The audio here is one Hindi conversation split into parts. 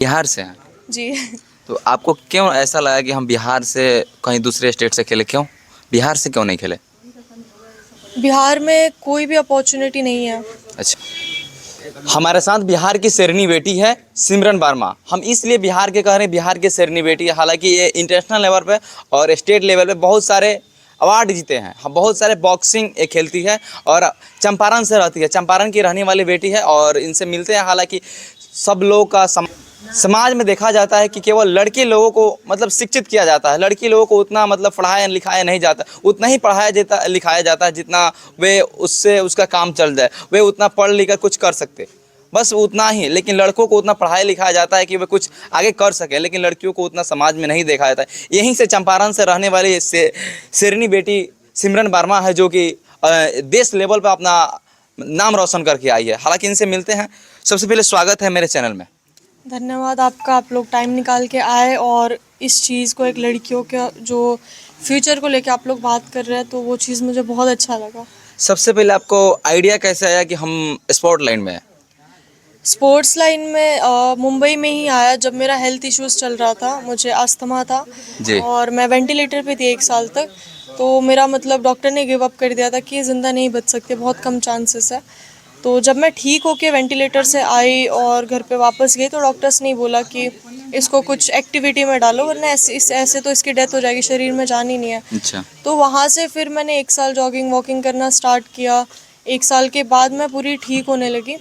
बिहार से हैं। जी। तो आपको क्यों ऐसा लगा कि हम बिहार से कहीं दूसरे स्टेट से खेले, क्यों बिहार से क्यों नहीं खेले? बिहार में कोई भी अपॉर्चुनिटी नहीं है। अच्छा, हमारे साथ बिहार की शेरनी बेटी है सिमरन वर्मा। हम इसलिए बिहार के कह रहे हैं, बिहार की शेरनी बेटी है। हालांकि ये इंटरनेशनल लेवल पे और स्टेट लेवल पे बहुत सारे अवार्ड जीते हैं। हम बहुत सारे बॉक्सिंग ये खेलती है और चंपारण से रहती है, चंपारण की रहने वाली बेटी है और इनसे मिलते हैं। हालांकि सब लोगों का समाज में देखा जाता है कि केवल लड़के लोगों को मतलब शिक्षित किया जाता है, लड़की लोगों को उतना मतलब पढ़ाया लिखाया नहीं जाता, उतना ही पढ़ाया जाता लिखाया जाता है जितना वे उससे उसका काम चल जाए, वे उतना पढ़ लिख कर कुछ कर सकते, बस उतना ही। लेकिन लड़कों को उतना पढ़ाया लिखाया जाता है कि वे कुछ आगे कर सके, लेकिन लड़कियों को उतना समाज में नहीं देखा जाता है। यहीं से चंपारण से रहने वाली शेरनी बेटी सिमरन वर्मा है, जो कि देश लेवल पर अपना नाम रोशन करके आई है। हालांकि इनसे मिलते हैं। सबसे पहले स्वागत है मेरे चैनल में। धन्यवाद आपका, आप लोग टाइम निकाल के आए और इस चीज़ को, एक लड़कियों का जो फ्यूचर को लेके आप लोग बात कर रहे हैं, तो वो चीज़ मुझे बहुत अच्छा लगा। सबसे पहले आपको आइडिया कैसे आया कि हम स्पोर्ट लाइन में हैं? स्पोर्ट्स लाइन में मुंबई में ही आया जब मेरा हेल्थ इश्यूज़ चल रहा था, मुझे अस्थमा था जी। और मैं वेंटिलेटर पे थी 1 साल तक। तो मेरा मतलब डॉक्टर ने गिव अप कर दिया था कि ये ज़िंदा नहीं बच सकते, बहुत कम चांसेस है। तो जब मैं ठीक होके वेंटिलेटर से आई और घर पे वापस गई, तो डॉक्टर्स ने बोला कि इसको कुछ एक्टिविटी में डालो, वरना ऐसे तो इसकी डेथ हो जाएगी, शरीर में जान ही नहीं है। अच्छा। तो वहाँ से फिर मैंने 1 साल जॉगिंग वॉकिंग करना स्टार्ट किया। 1 साल के बाद मैं पूरी ठीक होने लगी।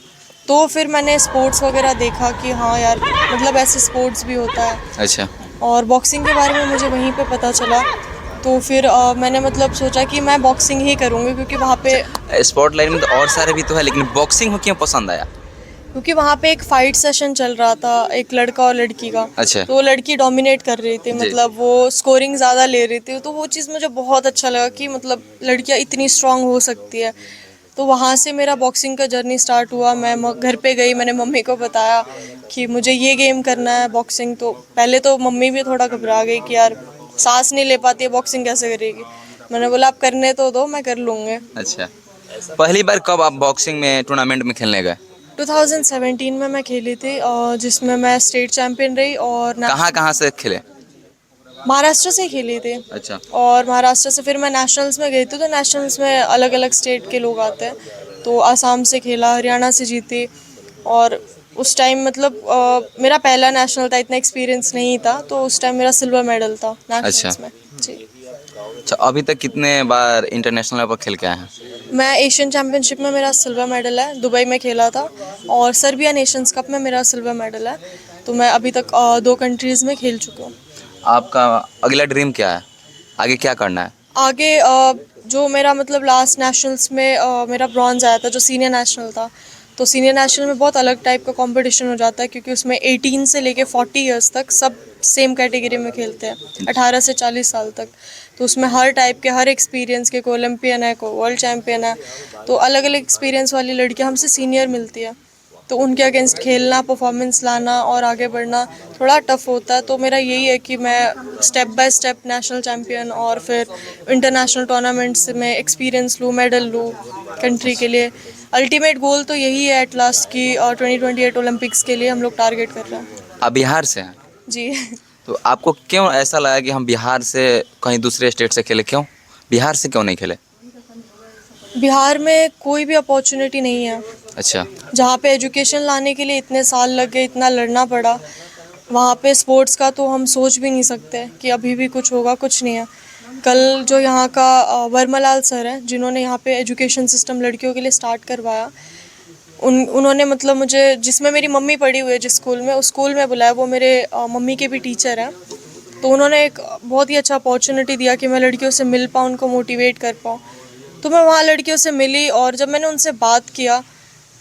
तो फिर मैंने स्पोर्ट्स वगैरह देखा कि हाँ यार, मतलब ऐसे स्पोर्ट्स भी होता है। अच्छा। और बॉक्सिंग के बारे में मुझे वहीं पे पता चला। तो फिर मैंने मतलब सोचा कि मैं बॉक्सिंग ही करूँगी, क्योंकि वहाँ पे स्पोर्ट लाइन में तो और सारे भी तो है, लेकिन बॉक्सिंग में क्यों पसंद आया? क्योंकि वहाँ पे एक फाइट सेशन चल रहा था, एक लड़का और लड़की का। अच्छा। तो लड़की डोमिनेट कर रही थी, जी। मतलब वो स्कोरिंग ज़्यादा ले रही थी। तो वो चीज़ मुझे बहुत अच्छा लगा कि मतलब लड़कियाँ इतनी स्ट्रांग हो सकती है। तो वहाँ से मेरा बॉक्सिंग का जर्नी स्टार्ट हुआ। मैं घर पे गई, मैंने मम्मी को बताया कि मुझे ये गेम करना है बॉक्सिंग। तो पहले तो मम्मी भी थोड़ा घबरा गई कि यार सांस नहीं ले पाती है, बॉक्सिंग कैसे करेगी। मैंने बोला आप करने तो दो, मैं कर लूँगी। अच्छा, पहली बार कब आप बॉक्सिंग में टूर्नामेंट में खेलने गए? 2017 में मैं खेली थी और जिसमें मैं स्टेट चैंपियन रही और कहाँ कहाँ से खेले? महाराष्ट्र से खेली थी। अच्छा। और महाराष्ट्र से फिर मैं नेशनल्स में गई थी। तो नेशनल्स में अलग अलग स्टेट के लोग आते हैं। तो असम से खेला, हरियाणा से जीती। और उस टाइम मतलब मेरा पहला नेशनल था, इतना एक्सपीरियंस नहीं था। तो उस टाइम मेरा सिल्वर मेडल था अच्छा। नेशनल्स में। जी। अच्छा, अभी तक कितने बार इंटरनेशनल लेवल पर खेल के आए हैं? मैं एशियन चैम्पियनशिप में मेरा सिल्वर मेडल है, दुबई में खेला था। और सर्बिया नेशंस कप में मेरा सिल्वर मेडल है। तो मैं अभी तक 2 कंट्रीज़ में खेल चुकी हूँ। आपका अगला ड्रीम क्या है, आगे क्या करना है? आगे जो मेरा मतलब लास्ट नेशनल्स में मेरा ब्रॉन्ज आया था, जो सीनियर नेशनल था। तो सीनियर नेशनल में बहुत अलग टाइप का कंपटीशन हो जाता है, क्योंकि उसमें 18 से लेके 40 इयर्स तक सब सेम कैटेगरी में खेलते हैं, 18 से 40 साल तक। तो उसमें हर टाइप के, हर एक्सपीरियंस के, कोई ओलंपियन है, कोई वर्ल्ड चैम्पियन है। तो अलग अलग एक्सपीरियंस वाली लड़कियां हमसे सीनियर मिलती है। तो उनके अगेंस्ट खेलना, परफॉर्मेंस लाना और आगे बढ़ना थोड़ा टफ होता है। तो मेरा यही है कि मैं step by step national champion और फिर इंटरनेशनल टूर्नामेंट्स में एक्सपीरियंस लूँ, मेडल लूँ कंट्री के लिए। अल्टीमेट गोल तो यही है एट लास्ट की, और 2028 ओलंपिक्स के लिए हम लोग टारगेट कर रहे हैं। आप बिहार से हैं। जी। तो आपको क्यों ऐसा लगा कि हम बिहार से कहीं दूसरे स्टेट से खेले, क्यों बिहार से क्यों नहीं खेले? बिहार में कोई भी अपॉर्चुनिटी नहीं है। अच्छा। जहाँ पे एजुकेशन लाने के लिए इतने साल लग गए, इतना लड़ना पड़ा, वहाँ पे स्पोर्ट्स का तो हम सोच भी नहीं सकते कि अभी भी कुछ होगा, कुछ नहीं है। कल जो यहाँ का वर्मालाल सर हैं, जिन्होंने यहाँ पे एजुकेशन सिस्टम लड़कियों के लिए स्टार्ट करवाया, उन्होंने मतलब मुझे, जिसमें मेरी मम्मी पढ़ी हुई है जिस स्कूल में, उस स्कूल में बुलाया। वो मेरे मम्मी के भी टीचर हैं। तो उन्होंने एक बहुत ही अच्छा अपॉर्चुनिटी दिया कि मैं लड़कियों से मिल पाऊँ, उनको मोटिवेट कर पाऊँ। तो मैं वहाँ लड़कियों से मिली और जब मैंने उनसे बात किया,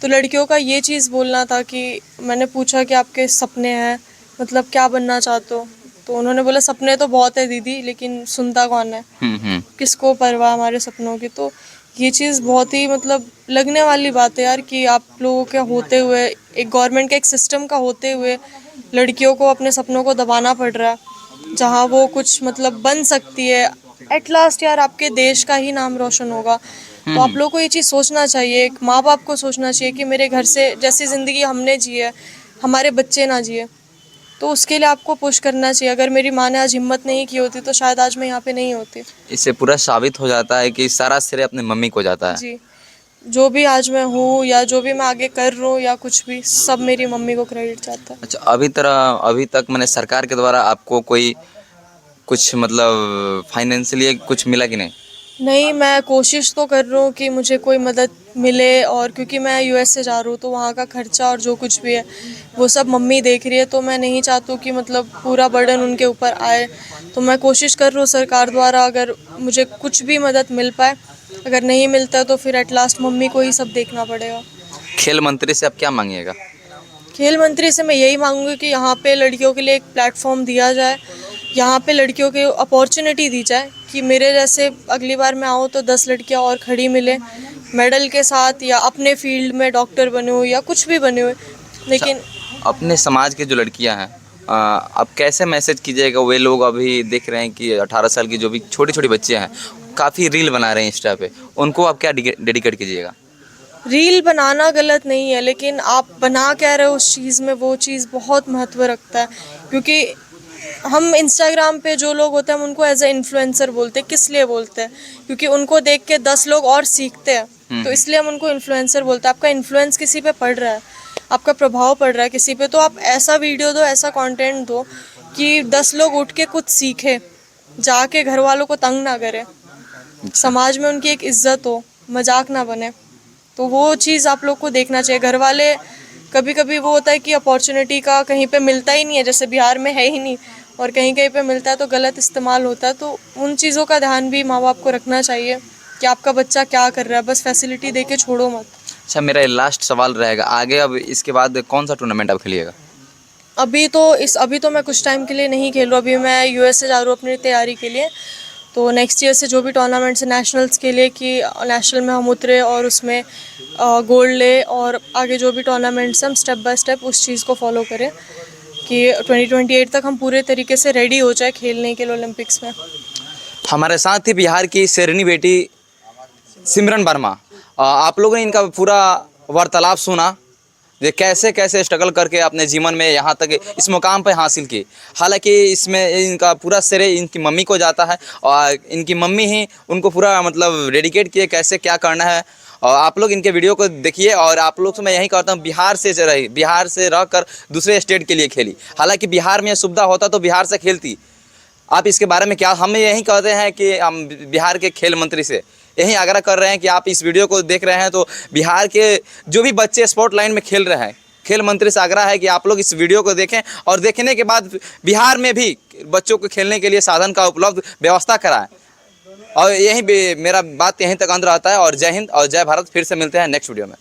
तो लड़कियों का ये चीज़ बोलना था कि मैंने पूछा कि आपके सपने हैं, मतलब क्या बनना चाहते हो। तो उन्होंने बोला सपने तो बहुत है दीदी, लेकिन सुनता कौन है, किसको परवाह हमारे सपनों की। तो ये चीज़ बहुत ही मतलब लगने वाली बात है यार, कि आप लोगों के होते हुए, एक गवर्नमेंट के एक सिस्टम का होते हुए, लड़कियों को अपने सपनों को दबाना पड़ रहा है, जहाँ वो कुछ मतलब बन सकती है। एट लास्ट यार आपके देश का ही नाम रोशन होगा। तो आप लोगों को ये चीज़ सोचना चाहिए, एक माँ बाप को सोचना चाहिए कि मेरे घर से जैसी ज़िंदगी हमने जी है, हमारे बच्चे ना जिए। तो उसके लिए आपको पुश करना चाहिए। अगर मेरी माँ ने आज हिम्मत नहीं की होती तो शायद आज मैं यहाँ पे नहीं होती। इससे पूरा साबित हो जाता है कि सारा श्रेय अपने मम्मी को जाता है। जी, जो भी आज मैं हूँ या जो भी मैं आगे कर रहा हूँ या कुछ भी, सब मेरी मम्मी को क्रेडिट जाता है। अच्छा, अभी तक मैंने सरकार के द्वारा आपको कोई कुछ मतलब फाइनेंशियली कुछ मिला कि नहीं? नहीं, मैं कोशिश तो कर रहा हूँ कि मुझे कोई मदद मिले, और क्योंकि मैं यूएस से जा रही हूँ तो वहाँ का खर्चा और जो कुछ भी है वो सब मम्मी देख रही है, तो मैं नहीं चाहती हूँ कि मतलब पूरा बर्डन उनके ऊपर आए। तो मैं कोशिश कर रही हूँ सरकार द्वारा अगर मुझे कुछ भी मदद मिल पाए। अगर नहीं मिलता तो फिर एट लास्ट मम्मी को ही सब देखना पड़ेगा। खेल मंत्री से आप क्या मांगिएगा? खेल मंत्री से मैं यही मांगूंगी कि यहाँ पे लड़कियों के लिए एक प्लेटफॉर्म दिया जाए, यहाँ पे लड़कियों को अपॉर्चुनिटी दी जाए कि मेरे जैसे अगली बार मैं आऊँ तो 10 लड़कियाँ और खड़ी मिले मेडल के साथ, या अपने फील्ड में डॉक्टर बने हुए या कुछ भी बने हुए। लेकिन अपने समाज के जो लड़कियां हैं, आप कैसे मैसेज कीजिएगा? वे लोग अभी देख रहे हैं कि 18 साल की जो भी छोटी छोटी बच्चे हैं काफ़ी रील बना रहे हैं इंस्टा पे, उनको आप क्या डेडिकेट कीजिएगा? रील बनाना गलत नहीं है, लेकिन आप बना क्या रहे हो उस चीज़ में, वो चीज़ बहुत महत्व रखता है। क्योंकि हम इंस्टाग्राम पे जो लोग होते हैं हम उनको एज ए इन्फ्लुएंसर बोलते हैं। किस लिए बोलते हैं? क्योंकि उनको देख के 10 लोग और सीखते हैं, तो इसलिए हम उनको इन्फ्लुएंसर बोलते हैं। आपका इन्फ्लुएंस किसी पे पड़ रहा है, आपका प्रभाव पड़ रहा है किसी पे, तो आप ऐसा वीडियो दो, ऐसा कंटेंट दो कि 10 लोग उठ के कुछ सीखे, जाके घर वालों को तंग ना करें, समाज में उनकी एक इज्जत हो, मजाक ना बने। तो वो चीज़ आप लोग को देखना चाहिए। घर वाले कभी कभी वो होता है कि अपॉर्चुनिटी का कहीं पे मिलता ही नहीं है, जैसे बिहार में है ही नहीं, और कहीं कहीं पे मिलता है तो गलत इस्तेमाल होता है। तो उन चीज़ों का ध्यान भी माँ बाप को रखना चाहिए कि आपका बच्चा क्या कर रहा है, बस फैसिलिटी दे के छोड़ो मत। अच्छा, मेरा लास्ट सवाल रहेगा, आगे अब इसके बाद कौन सा टूर्नामेंट आप खेलिएगा? अभी तो मैं कुछ टाइम के लिए नहीं खेल रहा हूँ। अभी मैं यूएस से जा रहा हूँ अपनी तैयारी के लिए। तो नेक्स्ट ईयर से जो भी टूर्नामेंट्स है नेशनल्स के लिए, कि नेशनल में हम उतरे और उसमें गोल्ड ले, और आगे जो भी टूर्नामेंट्स हम स्टेप बाय स्टेप उस चीज़ को फॉलो करें कि 2028 तक हम पूरे तरीके से रेडी हो जाए खेलने के लिए ओलंपिक्स में। हमारे साथ ही बिहार की शेरनी बेटी सिमरन वर्मा, आप लोगों ने इनका पूरा वार्तालाप सुना, ये कैसे कैसे स्ट्रगल करके अपने जीवन में यहाँ तक इस मुकाम पर हासिल की। हालांकि इसमें इनका पूरा श्रेय इनकी मम्मी को जाता है, और इनकी मम्मी ही उनको पूरा मतलब डेडिकेट किए कैसे क्या करना है। और आप लोग इनके वीडियो को देखिए, और आप लोग से मैं यही कहता हूँ बिहार से रह कर दूसरे स्टेट के लिए खेली। हालांकि बिहार में सुविधा होता तो बिहार से खेलती। आप इसके बारे में क्या, हम यही कहते हैं कि हम बिहार के खेल मंत्री से यही आग्रह कर रहे हैं कि आप इस वीडियो को देख रहे हैं तो बिहार के जो भी बच्चे स्पोर्ट लाइन में खेल रहे हैं, खेल मंत्री से आग्रह है कि आप लोग इस वीडियो को देखें, और देखने के बाद बिहार में भी बच्चों को खेलने के लिए साधन का उपलब्ध व्यवस्था कराएं। और यही मेरा बात यहीं तक अंत रहता है। और जय हिंद और जय भारत। फिर से मिलते हैं नेक्स्ट वीडियो में।